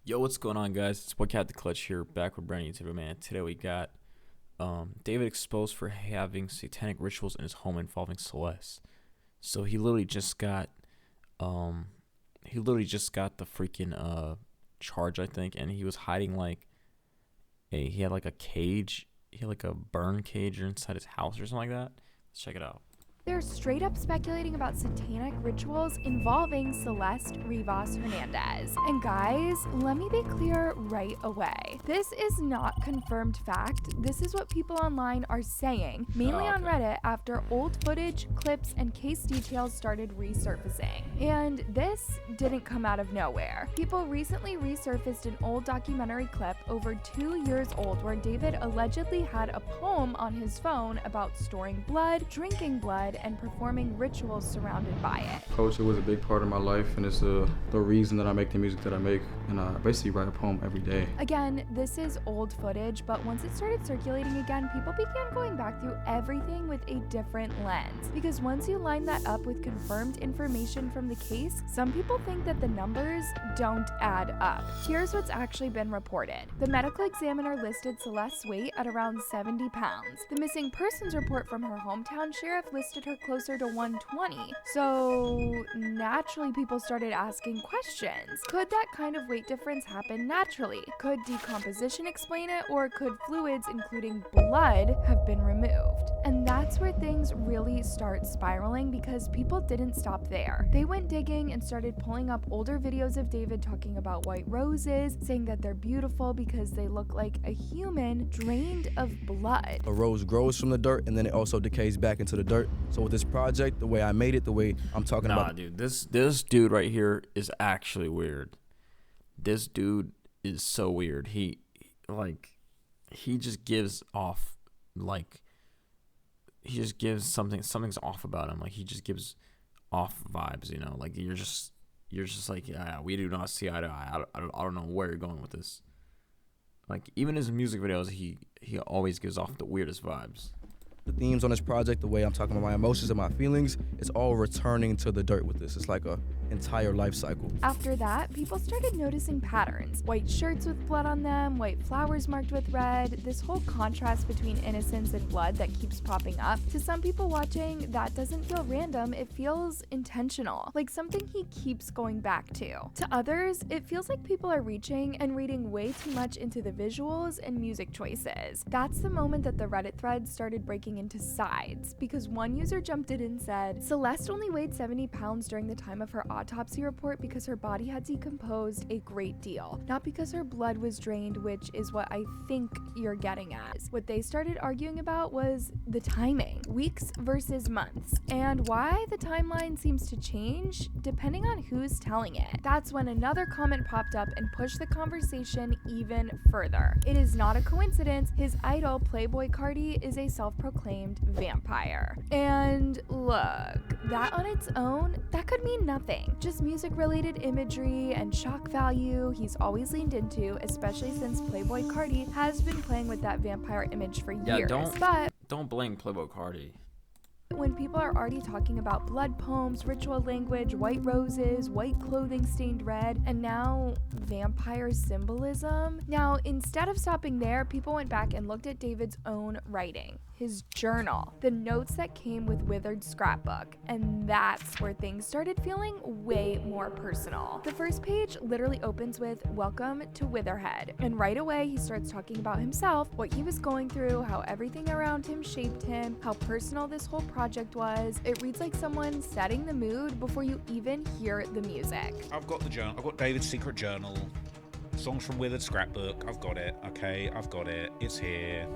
Yo, what's going on, guys? It's What Cat the Clutch here, back with brand new YouTube, man. Today we got David exposed for having satanic rituals in his home involving Celeste. So he literally just got the freaking charge, I think, and he was hiding he had like a cage, he had like a burn cage inside his house or something like that. Let's check it out. They're straight up speculating about satanic rituals involving Celeste Rivas Hernandez. And guys, let me be clear right away. This is not confirmed fact. This is what people online are saying, mainly on Reddit after old footage, clips, and case details started resurfacing. And this didn't come out of nowhere. People recently resurfaced an old documentary clip over 2 years old where David allegedly had a poem on his phone about storing blood, drinking blood, and performing rituals surrounded by it. Culture was a big part of my life, and it's the reason that I make the music that I make, and I basically write a poem every day. Again, this is old footage, but once it started circulating again, people began going back through everything with a different lens. Because once you line that up with confirmed information from the case, some people think that the numbers don't add up. Here's what's actually been reported. The medical examiner listed Celeste's weight at around 70 pounds. The missing persons report from her hometown sheriff listed her closer to 120. So naturally people started asking questions. Could that kind of weight difference happen naturally? Could decomposition explain it, or could fluids including blood have been removed? And that's where things really start spiraling, because people didn't stop there. They went digging and started pulling up older videos of David talking about white roses, saying that they're beautiful because they look like a human drained of blood. A rose grows from the dirt and then it also decays back into the dirt. So with this project, the way I made it, the way I'm talking about. Nah, dude, this dude right here is actually weird. This dude is so weird. He just gives off something's off about him. Like, he just gives off vibes, you know. Like, you're just like, yeah, we do not see eye to eye. I don't know where you're going with this. Like, even his music videos, he always gives off the weirdest vibes. The themes on this project, the way I'm talking about my emotions and my feelings, it's all returning to the dirt with this. It's like a entire life cycle. After that, people started noticing patterns. White shirts with blood on them, white flowers marked with red, this whole contrast between innocence and blood that keeps popping up. To some people watching, that doesn't feel random, it feels intentional, like something he keeps going back to. To others, it feels like people are reaching and reading way too much into the visuals and music choices. That's the moment that the Reddit thread started breaking into sides, because one user jumped in and said, Celeste only weighed 70 pounds during the time of her autopsy report because her body had decomposed a great deal, not because her blood was drained, which is what I think you're getting at. What they started arguing about was the timing, weeks versus months, and why the timeline seems to change depending on who's telling it. That's when another comment popped up and pushed the conversation even further. It is not a coincidence, his idol Playboy Cardi is a self-proclaimed vampire. And look, that on its own, that could mean nothing. Just music-related imagery and shock value he's always leaned into, especially since Playboy Cardi has been playing with that vampire image for years. Don't blame Playboy Cardi. When people are already talking about blood poems, ritual language, white roses, white clothing stained red, and now vampire symbolism. Now, instead of stopping there, people went back and looked at David's own writing, his journal, the notes that came with Withered's scrapbook, and that's where things started feeling way more personal. The first page literally opens with, "Welcome to Witherhead," and right away he starts talking about himself, what he was going through, how everything around him shaped him, how personal this whole project was. It reads like someone setting the mood before you even hear the music. I've got the journal. I've got David's secret journal. Songs from Withered's scrapbook. I've got it. Okay, I've got it. It's here.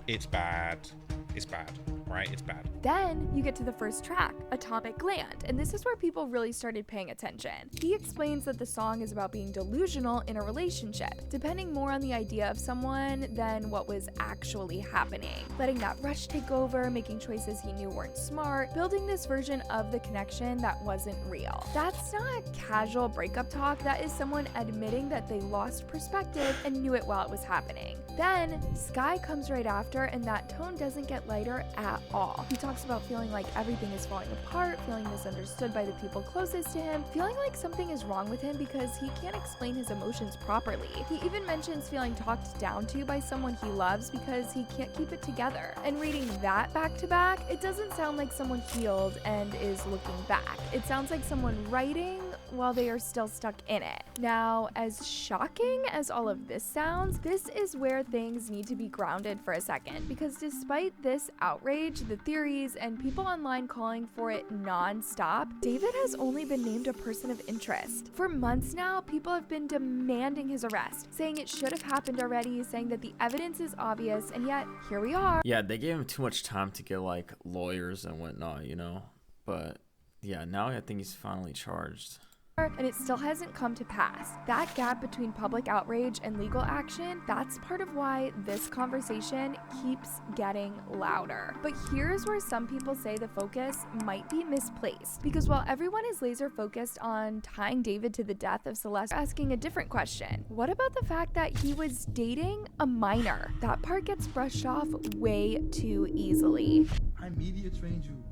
It's bad. It's bad, right? It's bad. Then you get to the first track, Atomic Land, and this is where people really started paying attention. He explains that the song is about being delusional in a relationship, depending more on the idea of someone than what was actually happening. Letting that rush take over, making choices he knew weren't smart, building this version of the connection that wasn't real. That's not casual breakup talk, that is someone admitting that they lost perspective and knew it while it was happening. Then Sky comes right after, and that tone doesn't get lighter at at all. He talks about feeling like everything is falling apart, feeling misunderstood by the people closest to him, feeling like something is wrong with him because he can't explain his emotions properly. He even mentions feeling talked down to by someone he loves because he can't keep it together. And reading that back to back, it doesn't sound like someone healed and is looking back. It sounds like someone writing while they are still stuck in it. Now, as shocking as all of this sounds, this is where things need to be grounded for a second, because despite this outrage, the theories, and people online calling for it non-stop, David has only been named a person of interest. For months now, people have been demanding his arrest, saying it should have happened already, saying that the evidence is obvious, and yet, here we are. Yeah, they gave him too much time to get, like, lawyers and whatnot, you know? But, yeah, now I think he's finally charged. And it still hasn't come to pass. That gap between public outrage and legal action, that's part of why this conversation keeps getting louder. But here's where some people say the focus might be misplaced. Because while everyone is laser focused on tying David to the death of Celeste, asking a different question. What about the fact that he was dating a minor? That part gets brushed off way too easily. I media trained you.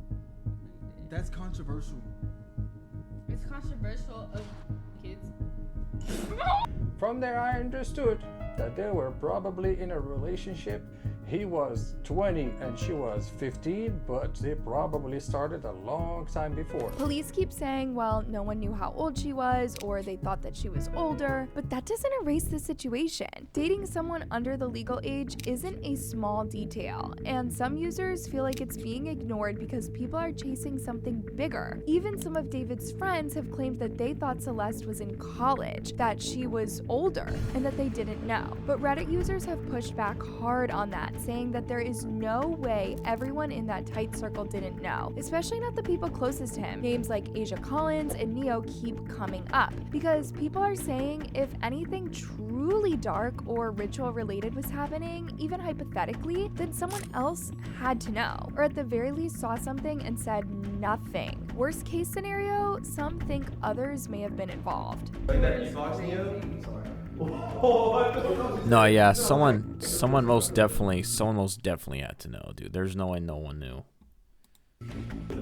That's controversial. It's controversial of kids. From there, I understood that they were probably in a relationship. He was 20 and she was 15, but they probably started a long time before. Police keep saying, well, no one knew how old she was, or they thought that she was older, but that doesn't erase the situation. Dating someone under the legal age isn't a small detail, and some users feel like it's being ignored because people are chasing something bigger. Even some of David's friends have claimed that they thought Celeste was in college, that she was older, and that they didn't know. But Reddit users have pushed back hard on that, saying that there is no way everyone in that tight circle didn't know, especially not the people closest to him. Names like Asia Collins and Neo keep coming up because people are saying if anything truly dark or ritual related was happening, even hypothetically, then someone else had to know, or at the very least saw something and said nothing. Worst case scenario, some think others may have been involved. No, yeah, someone most definitely had to know, dude. There's no way no one knew.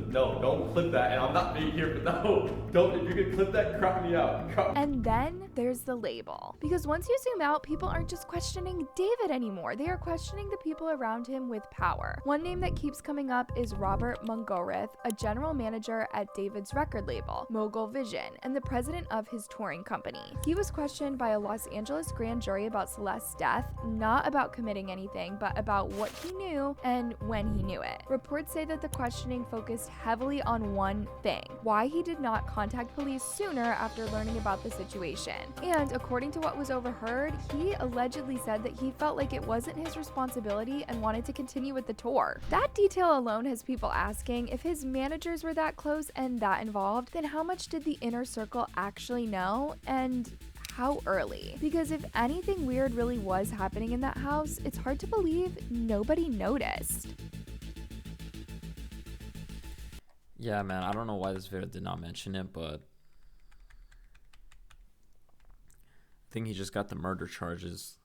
No, don't clip that, and I'm not being here, but no, don't. If you can clip that, crop me out. And then there's the label. Because once you zoom out, people aren't just questioning David anymore. They are questioning the people around him with power. One name that keeps coming up is Robert Mungorith, a general manager at David's record label, Mogul Vision, and the president of his touring company. He was questioned by a Los Angeles grand jury about Celeste's death, not about committing anything, but about what he knew and when he knew it. Reports say that the questioning focused heavily on one thing: why he did not contact police sooner after learning about the situation. And according to what was overheard, he allegedly said that he felt like it wasn't his responsibility and wanted to continue with the tour. That detail alone has people asking, if his managers were that close and that involved, then how much did the inner circle actually know, and how early? Because if anything weird really was happening in that house, it's hard to believe nobody noticed. Yeah, man, I don't know why this video did not mention it, but I think he just got the murder charges.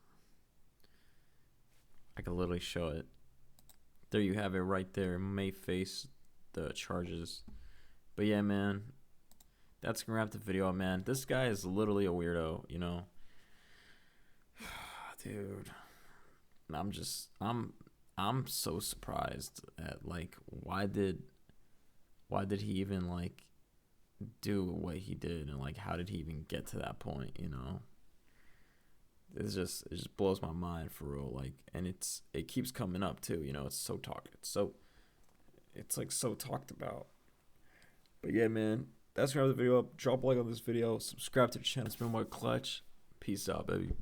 I could literally show it. There you have it right there. May face the charges. But yeah, man, that's gonna wrap the video up, man. This guy is literally a weirdo, you know. Dude, I'm so surprised at, like, why did he even, like, do what he did, and, like, how did he even get to that point, you know? It just blows my mind, for real. Like, and it keeps coming up too, you know. It's so talked about. But yeah, man, that's gonna wrap the video up. Drop a like on this video, subscribe to the channel. It's been my Clutch. Peace out, baby.